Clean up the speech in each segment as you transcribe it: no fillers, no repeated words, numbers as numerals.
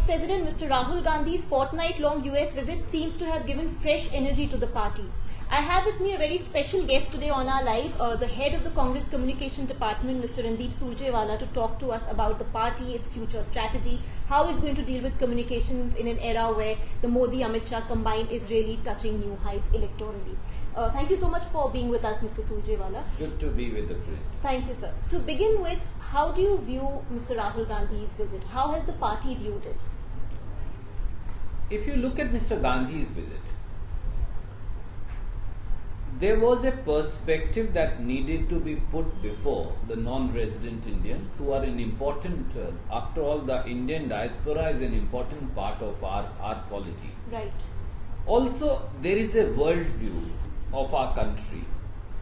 President Mr. Rahul Gandhi's fortnight-long US visit seems to have given fresh energy to the party. I have with me a very special guest today on our live, the head of the Congress Communication Department, Mr. Randeep Surjewala, to talk to us about the party, its future strategy, how it's going to deal with communications in an era where the Modi-Amit Shah combine is really touching new heights electorally. Thank you so much for being with us, Mr. Surjewala. Good to be with the friend. Thank you, sir. To begin with, how do you view Mr. Rahul Gandhi's visit? How has the party viewed it? If you look at Mr. Gandhi's visit, there was a perspective that needed to be put before the non-resident Indians who are an important, after all, the Indian diaspora is an important part of our polity. Right. Also, there is a worldview of our country.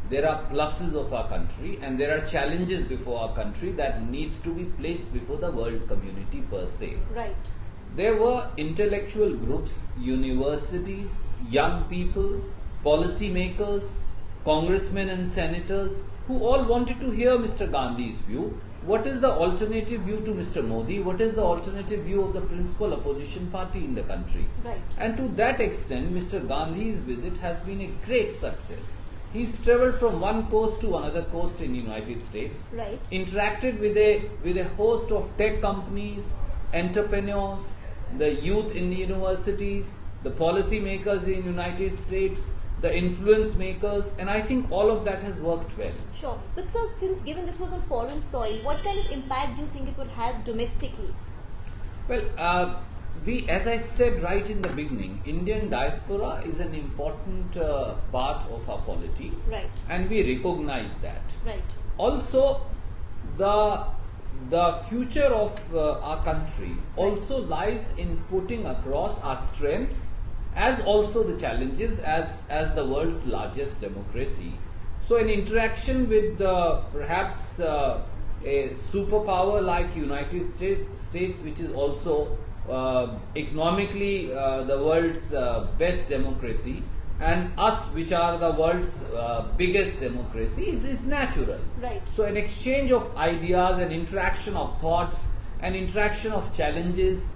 There are pluses of our country and there are challenges before our country that needs to be placed before the world community per se. Right. There were intellectual groups, universities, young people, policy makers, congressmen and senators who all wanted to hear Mr. Gandhi's view. What is the alternative view to Mr. Modi? What is the alternative view of the principal opposition party in the country? Right. And to that extent, Mr. Gandhi's visit has been a great success. He's travelled from one coast to another coast in the United States, right, interacted with a host of tech companies, entrepreneurs, the youth in the universities, the policy makers in the United States, the influence makers, and I think all of that has worked well. Sure. But sir, since given this was on foreign soil, what kind of impact do you think it would have domestically? Well, we, as I said right in the beginning, Indian diaspora is an important part of our polity. Right. And we recognize that. Right. Also, the future of our country also lies in putting across our strengths as also the challenges as the world's largest democracy. So an interaction with perhaps a superpower like United States, which is also economically the world's best democracy, and us, which are the world's biggest democracy, is natural. Right. So an exchange of ideas, an interaction of thoughts, an interaction of challenges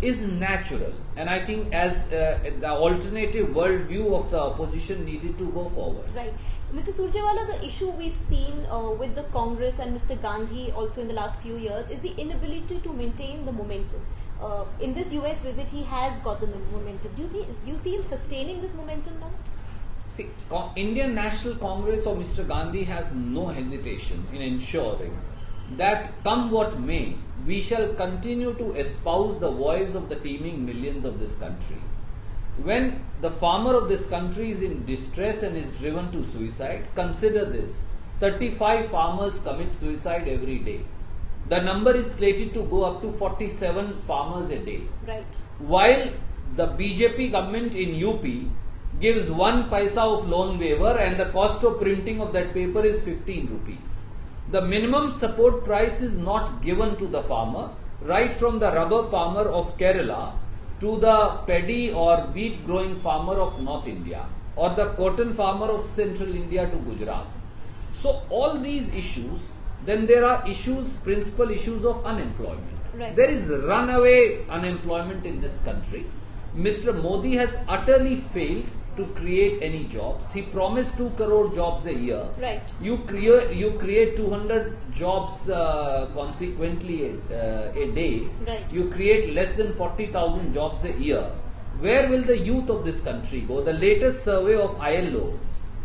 is natural, and I think as the alternative world view of the opposition needed to go forward. Right. Mr. Surjewala, the issue we've seen with the Congress and Mr. Gandhi also in the last few years is the inability to maintain the momentum. In this US visit, he has got the momentum. Do you see him sustaining this momentum now? See, Indian National Congress or Mr. Gandhi has no hesitation in ensuring that come what may, we shall continue to espouse the voice of the teeming millions of this country. When the farmer of this country is in distress and is driven to suicide, consider this: 35 farmers commit suicide every day. The number is slated to go up to 47 farmers a day. Right. While the BJP government in UP gives 1 paisa of loan waiver and the cost of printing of that paper is 15 rupees. The minimum support price is not given to the farmer, right from the rubber farmer of Kerala to the paddy or wheat growing farmer of North India or the cotton farmer of Central India to Gujarat. So all these issues, then there are issues, principal issues of unemployment. Right. There is runaway unemployment in this country. Mr. Modi has utterly failed to create any jobs. He promised 2 crore jobs a year. Right. You create 200 jobs consequently a day. Right. You create less than 40,000 jobs a year. Where will the youth of this country go? The latest survey of UILO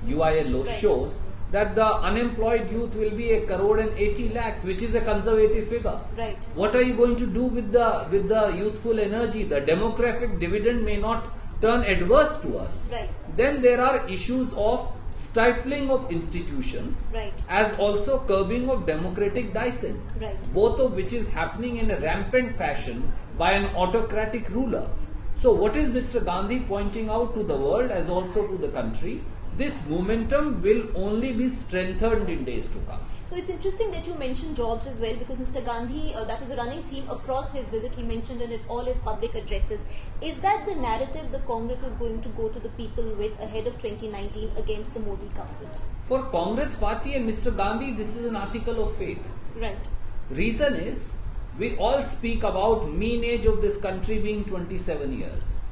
Right. shows that the unemployed youth will be 1,80 lakhs, which is a conservative figure. Right. What are you going to do with the youthful energy? The demographic dividend may not turn adverse to us. Right. Then there are issues of stifling of institutions, right, as also curbing of democratic dissent, right, both of which is happening in a rampant fashion by an autocratic ruler. So what is Mr. Gandhi pointing out to the world as also to the country? This momentum will only be strengthened in days to come. So it's interesting that you mentioned jobs as well, because Mr. Gandhi, that was a running theme across his visit. He mentioned it in all his public addresses. Is that the narrative the Congress was going to go to the people with ahead of 2019 against the Modi government? For Congress party and Mr. Gandhi, this is an article of faith. Right. Reason is, We all speak about mean age of this country being 27 years.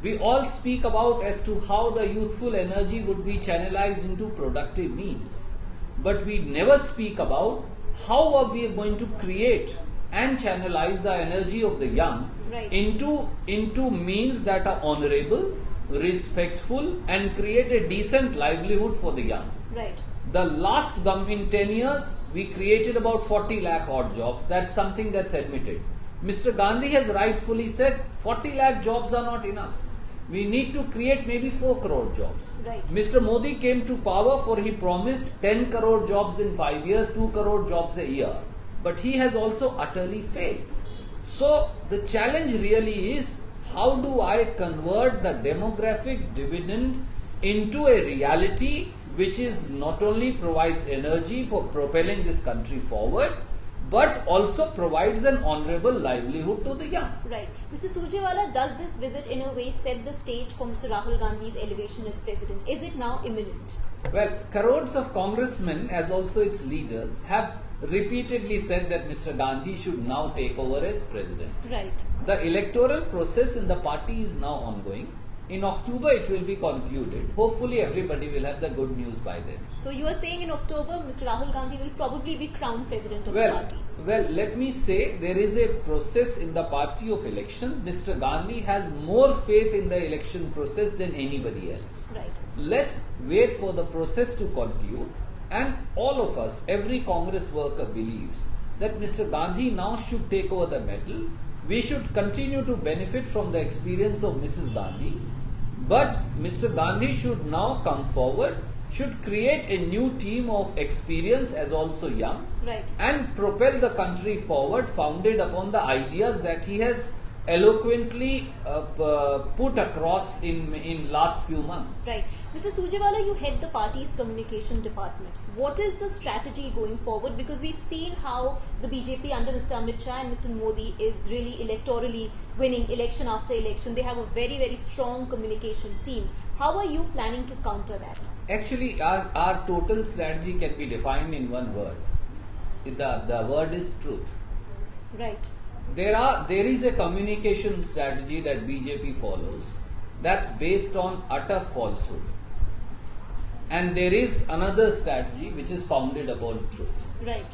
We all speak about as to how the youthful energy would be channelized into productive means. But we never speak about how are we going to create and channelize the energy of the young into means that are honorable, respectful, and create a decent livelihood for the young. Right. The last in 10 years, we created about 40 lakh odd jobs. That's something that's admitted. Mr. Gandhi has rightfully said 40 lakh jobs are not enough. We need to create maybe 4 crore jobs. Right. Mr. Modi came to power for he promised 10 crore jobs in 5 years, 2 crore jobs a year. But he has also utterly failed. So the challenge really is, how do I convert the demographic dividend into a reality which is not only provides energy for propelling this country forward, but also provides an honorable livelihood to the young. Right. Mr. Surjewala, does this visit in a way set the stage for Mr. Rahul Gandhi's elevation as president? Is it now imminent? Well, crores of congressmen, as also its leaders, have repeatedly said that Mr. Gandhi should now take over as president. Right. The electoral process in the party is now ongoing. In October it will be concluded. Hopefully everybody will have the good news by then. So you are saying in October Mr. Rahul Gandhi will probably be crowned president of the party? Well, let me say there is a process in the party of elections. Mr. Gandhi has more faith in the election process than anybody else. Right. Let's wait for the process to conclude, and all of us, every Congress worker believes that Mr. Gandhi now should take over the mantle. We should continue to benefit from the experience of Mrs. Gandhi. But Mr. Gandhi should now come forward, should create a new team of experience as also young, right, and propel the country forward founded upon the ideas that he has eloquently put across in last few months. Right. Mr. Surjewala, you head the party's communication department. What is the strategy going forward? Because we've seen how the BJP under Mr. Amit Shah and Mr. Modi is really electorally winning election after election. They have a very, very strong communication team. How are you planning to counter that? Actually, our total strategy can be defined in one word. The word is truth. Right. There is a communication strategy that BJP follows that's based on utter falsehood. And there is another strategy which is founded upon truth. Right.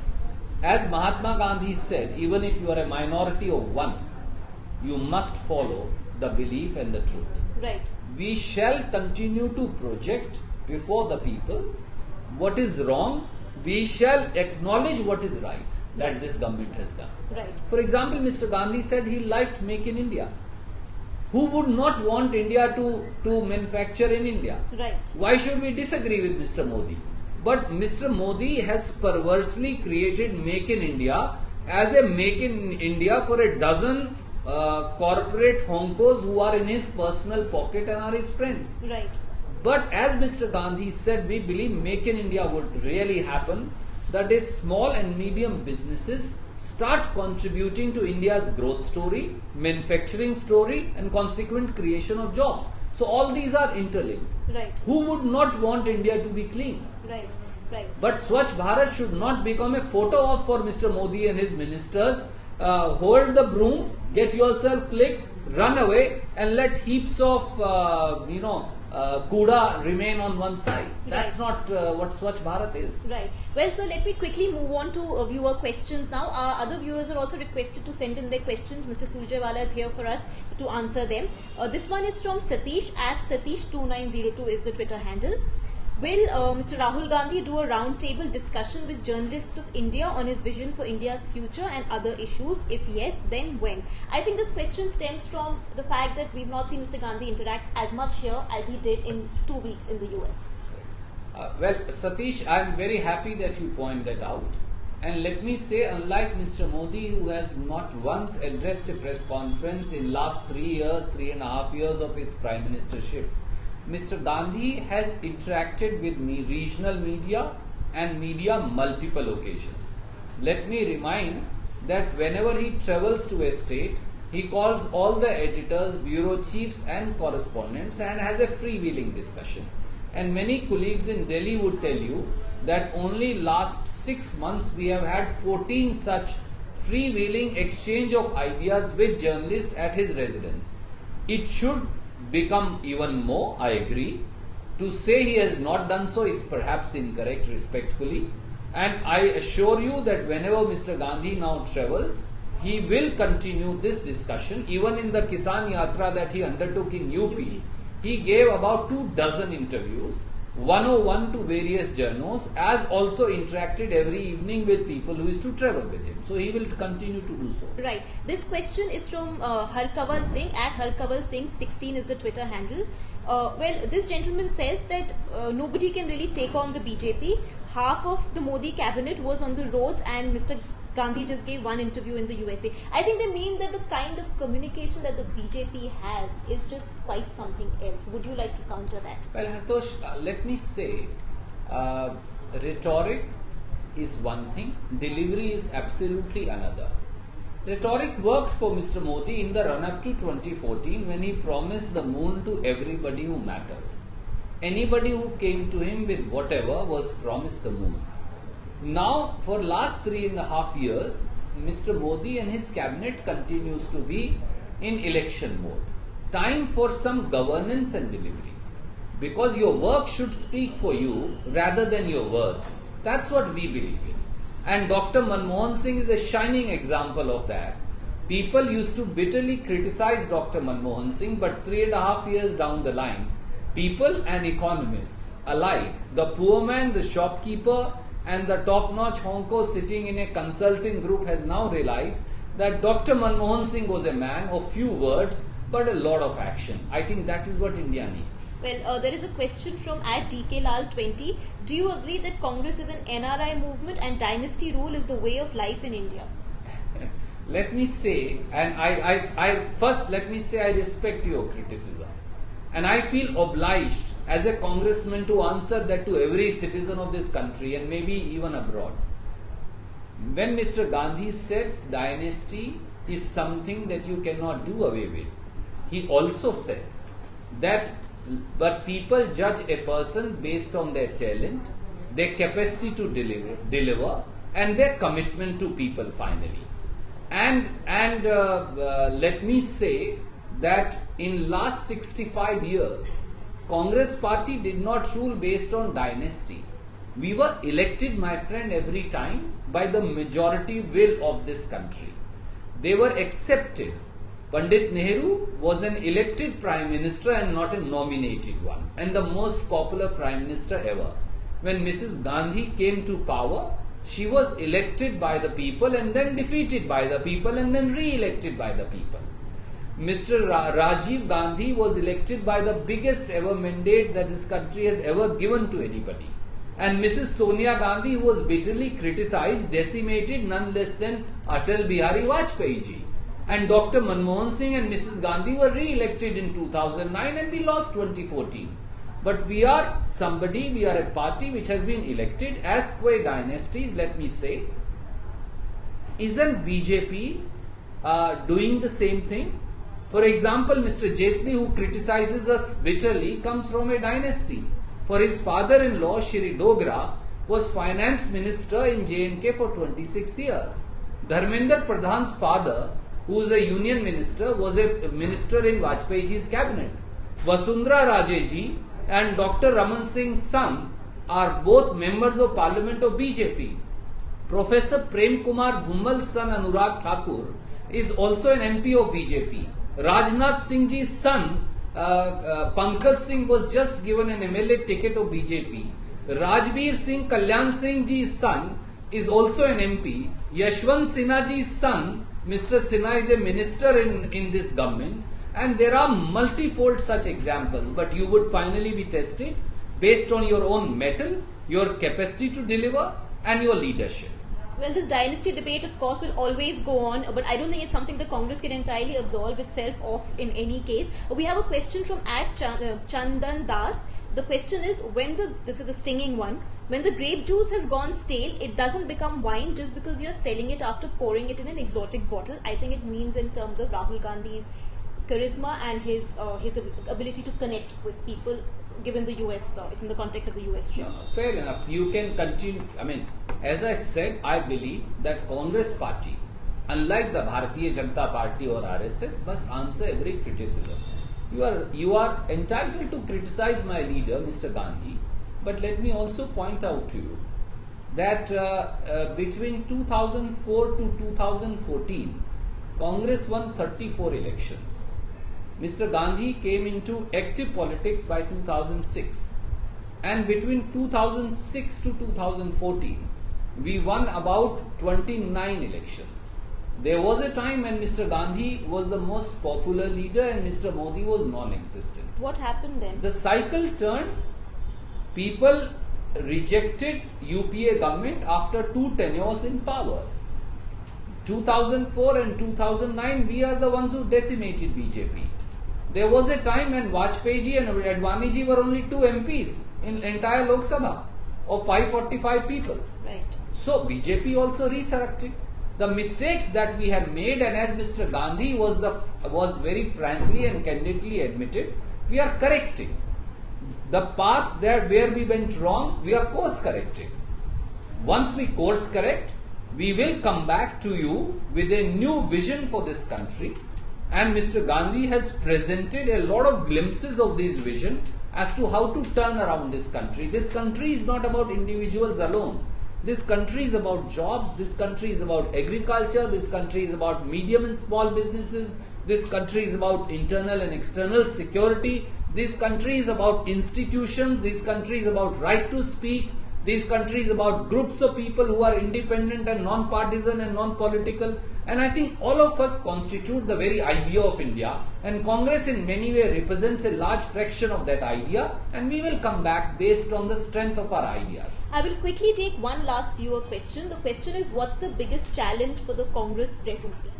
As Mahatma Gandhi said, even if you are a minority of one, you must follow the belief and the truth. Right. We shall continue to project before the people what is wrong. We shall acknowledge what is right that this government has done. Right. For example, Mr. Gandhi said he liked Make in India. Who would not want India to manufacture in India? Right. Why should we disagree with Mr. Modi? But Mr. Modi has perversely created Make in India as a Make in India for a dozen corporate honkos who are in his personal pocket and are his friends. Right. But as Mr. Gandhi said, we believe Make in India would really happen. That is, small and medium businesses start contributing to India's growth story, manufacturing story, and consequent creation of jobs. So all these are interlinked. Right. Who would not want India to be clean? Right. Right. But Swachh Bharat should not become a photo op for Mr. Modi and his ministers. Hold the broom, get yourself clicked, run away, and let heaps of kuda remain on one side. That's not what Swachh Bharat is. Right. Well, sir, let me quickly move on to viewer questions now. Our other viewers are also requested to send in their questions. Mr. Surjewala is here for us to answer them. This one is from Satish at Satish2902 is the Twitter handle. Will Mr. Rahul Gandhi do a roundtable discussion with journalists of India on his vision for India's future and other issues? If yes, then when? I think this question stems from the fact that we've not seen Mr. Gandhi interact as much here as he did in 2 weeks in the US. Well, Satish, I am very happy that you point that out. And let me say, unlike Mr. Modi, who has not once addressed a press conference in last 3.5 years of his prime ministership, Mr. Gandhi has interacted with regional media and media multiple occasions. Let me remind that whenever he travels to a state, he calls all the editors, bureau chiefs and correspondents and has a freewheeling discussion. And many colleagues in Delhi would tell you that only last 6 months we have had 14 such freewheeling exchange of ideas with journalists at his residence. It should become even more, I agree. To say he has not done so is perhaps incorrect, respectfully. And I assure you that whenever Mr. Gandhi now travels, he will continue this discussion. Even in the Kisan Yatra that he undertook in UP, he gave about 24 interviews, 101 to various journals, as also interacted every evening with people who used to travel with him. So he will continue to do so. Right. This question is from Harkaval Singh. At Harkaval Singh 16 is the Twitter handle. Well, this gentleman says that nobody can really take on the BJP. Half of the Modi cabinet was on the roads, and Mr. Gandhi just gave one interview in the USA. I think they mean that the kind of communication that the BJP has is just quite something else. Would you like to counter that? Well, Hartosh, let me say, rhetoric is one thing, delivery is absolutely another. Rhetoric worked for Mr. Modi in the run-up to 2014 when he promised the moon to everybody who mattered. Anybody who came to him with whatever was promised the moon. Now, for last 3.5 years, Mr. Modi and his cabinet continues to be in election mode. Time for some governance and delivery. Because your work should speak for you rather than your words. That's what we believe in. And Dr. Manmohan Singh is a shining example of that. People used to bitterly criticize Dr. Manmohan Singh, but 3.5 years down the line, people and economists alike, the poor man, the shopkeeper, and the top-notch honko sitting in a consulting group has now realized that Dr. Manmohan Singh was a man of few words but a lot of action. I think that is what India needs. Well, there is a question from @DKLal20. Do you agree that Congress is an NRI movement and dynasty rule is the way of life in India? Let me say, and let me say I respect your criticism. And I feel obliged as a congressman to answer that to every citizen of this country and maybe even abroad. When Mr. Gandhi said dynasty is something that you cannot do away with, he also said that but people judge a person based on their talent, their capacity to deliver and their commitment to people finally. And let me say that in last 65 years, Congress party did not rule based on dynasty. We were elected, my friend, every time by the majority will of this country. They were accepted. Pandit Nehru was an elected Prime Minister and not a nominated one, and the most popular Prime Minister ever. When Mrs. Gandhi came to power, she was elected by the people and then defeated by the people and then re-elected by the people. Mr. Rajiv Gandhi was elected by the biggest ever mandate that this country has ever given to anybody. And Mrs. Sonia Gandhi, who was bitterly criticized, decimated none less than Atal Bihari Vajpayee ji. And Dr. Manmohan Singh and Mrs. Gandhi were re-elected in 2009 and we lost 2014. But we are somebody, we are a party which has been elected as quay dynasties, let me say. Isn't BJP doing the same thing? For example, Mr. Jaitley, who criticizes us bitterly, comes from a dynasty. For his father-in-law, Shri Dogra, was finance minister in J&K for 26 years. Dharmendra Pradhan's father, who is a union minister, was a minister in Vajpayee ji's cabinet. Vasundhara Raje ji and Dr. Raman Singh's son are both members of parliament of BJP. Professor Prem Kumar Dhummal's son Anurag Thakur is also an MP of BJP. Rajnath Singh ji's son Pankaj Singh was just given an MLA ticket of BJP. Rajbir Singh Kalyan Singh ji's son is also an MP. Yashwant Sinha ji's son, Mr. Sinha, is a minister in this government. And there are multifold such examples, but you would finally be tested based on your own mettle, your capacity to deliver and your leadership. Well, this dynasty debate, of course, will always go on, but I don't think it's something the Congress can entirely absolve itself of in any case. We have a question from Chandan Das. The question is, this is a stinging one, when the grape juice has gone stale, it doesn't become wine just because you're selling it after pouring it in an exotic bottle. I think it means in terms of Rahul Gandhi's charisma and his ability to connect with people, given the US, it's in the context of the US trip. Fair enough. You can continue. I mean, as I said, I believe that Congress party unlike the Bharatiya Janata Party or RSS, must answer every criticism. You are entitled to criticize my leader, Mr. Gandhi, but let me also point out to you that between 2004 to 2014, Congress won 34 elections. Mr. Gandhi came into active politics by 2006, and between 2006 to 2014, we won about 29 elections. There was a time when Mr. Gandhi was the most popular leader and Mr. Modi was non-existent. What happened then? The cycle turned. People rejected UPA government after 2 tenures in power. 2004 and 2009, we are the ones who decimated BJP. There was a time when Vajpayee ji and Advani ji were only 2 MPs in entire Lok Sabha of 545 people. Right. So BJP also resurrected. The mistakes that we have made, and as Mr. Gandhi was very frankly and candidly admitted, we are correcting. The path that where we went wrong, we are course correcting. Once we course correct, we will come back to you with a new vision for this country, and Mr. Gandhi has presented a lot of glimpses of this vision as to how to turn around this country. This country is not about individuals alone. This country is about jobs, this country is about agriculture, this country is about medium and small businesses, this country is about internal and external security, this country is about institutions, this country is about right to speak, this country is about groups of people who are independent and non-partisan and non-political, and I think all of us constitute the very idea of India, and Congress in many ways represents a large fraction of that idea, and we will come back based on the strength of our ideas. I will quickly take one last viewer question. The question is, what's the biggest challenge for the Congress presently?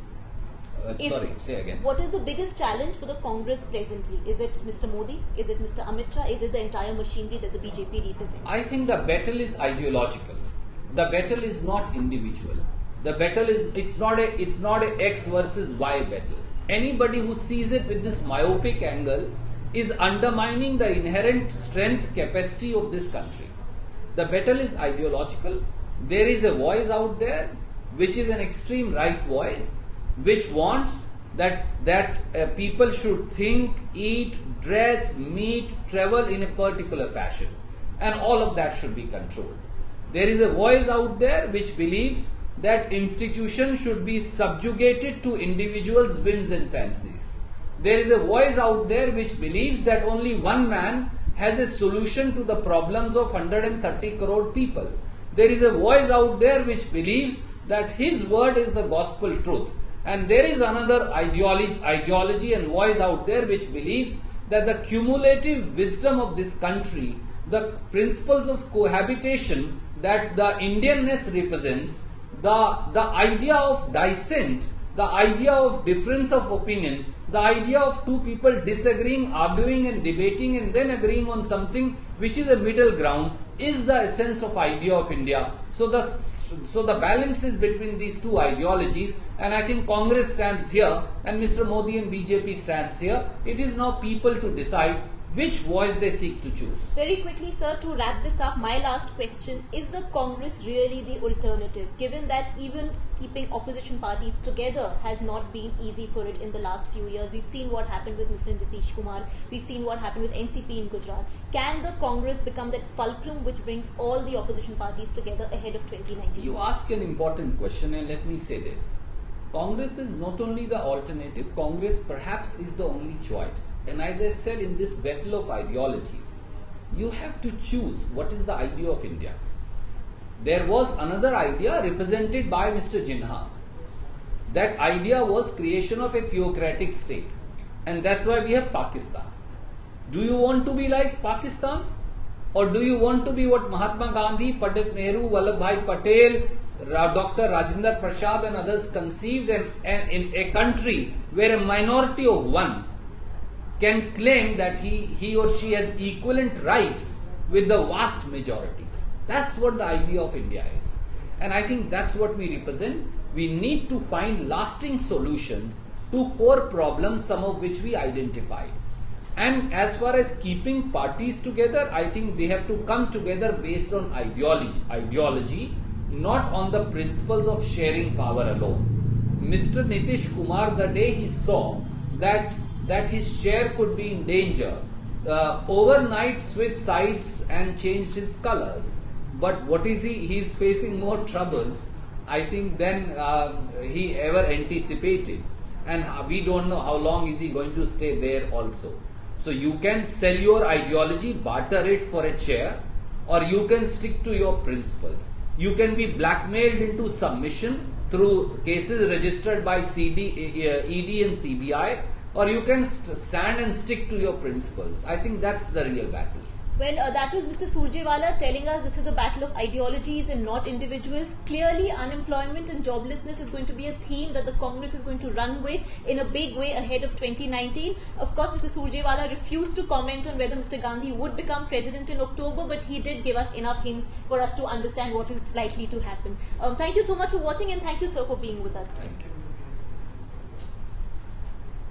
Sorry, say again. What is the biggest challenge for the Congress presently? Is it Mr. Modi? Is it Mr. Amit Shah? Is it the entire machinery that the BJP represents? I think the battle is ideological. The battle is not individual. The battle is, it's not a X versus Y battle. Anybody who sees it with this myopic angle is undermining the inherent strength capacity of this country. The battle is ideological. There is a voice out there which is an extreme right voice, which wants that people should think, eat, dress, meet, travel in a particular fashion, and all of that should be controlled. There is a voice out there which believes that institutions should be subjugated to individuals' whims and fancies. There is a voice out there which believes that only one man has a solution to the problems of 130 crore people. There is a voice out there which believes that his word is the gospel truth. And there is another ideology and voice out there which believes that the cumulative wisdom of this country, the principles of cohabitation that the Indianness represents, the idea of dissent, the idea of difference of opinion, the idea of two people disagreeing, arguing and debating and then agreeing on something which is a middle ground, is the essence of idea of India. So the balance is between these two ideologies, and I think Congress stands here and Mr. Modi and BJP stands here. It is now people to decide which voice they seek to choose. Very quickly, sir, to wrap this up, my last question, is the Congress really the alternative, given that even keeping opposition parties together has not been easy for it in the last few years? We've seen what happened with Mr. Nitish Kumar, we've seen what happened with NCP in Gujarat. Can the Congress become that fulcrum which brings all the opposition parties together ahead of 2019? You ask an important question, and let me say this. Congress is not only the alternative, Congress perhaps is the only choice. And as I said, in this battle of ideologies, you have to choose what is the idea of India. There was another idea represented by Mr. Jinha. That idea was creation of a theocratic state. And that's why we have Pakistan. Do you want to be like Pakistan? Or do you want to be what Mahatma Gandhi, Pandit Nehru, Vallabhbhai Patel, Dr. Rajendra Prasad and others conceived, and in a country where a minority of one can claim that he or she has equivalent rights with the vast majority? That's what the idea of India is. And I think that's what we represent. We need to find lasting solutions to core problems, some of which we identified. And as far as keeping parties together, I think they have to come together based on ideology, not on the principles of sharing power alone. Mr. Nitish Kumar, the day he saw that his chair could be in danger, overnight switched sides and changed his colors. But what is he? He's facing more troubles, I think, than he ever anticipated. And we don't know how long is he going to stay there also. So you can sell your ideology, barter it for a chair, or you can stick to your principles. You can be blackmailed into submission through cases registered by ED and CBI, or you can stand and stick to your principles. I think that's the real battle. Well, that was Mr. Surjewala telling us this is a battle of ideologies and not individuals. Clearly, unemployment and joblessness is going to be a theme that the Congress is going to run with in a big way ahead of 2019. Of course, Mr. Surjewala refused to comment on whether Mr. Gandhi would become president in October, but he did give us enough hints for us to understand what is likely to happen. Thank you so much for watching, and thank you, sir, for being with us. Thank you.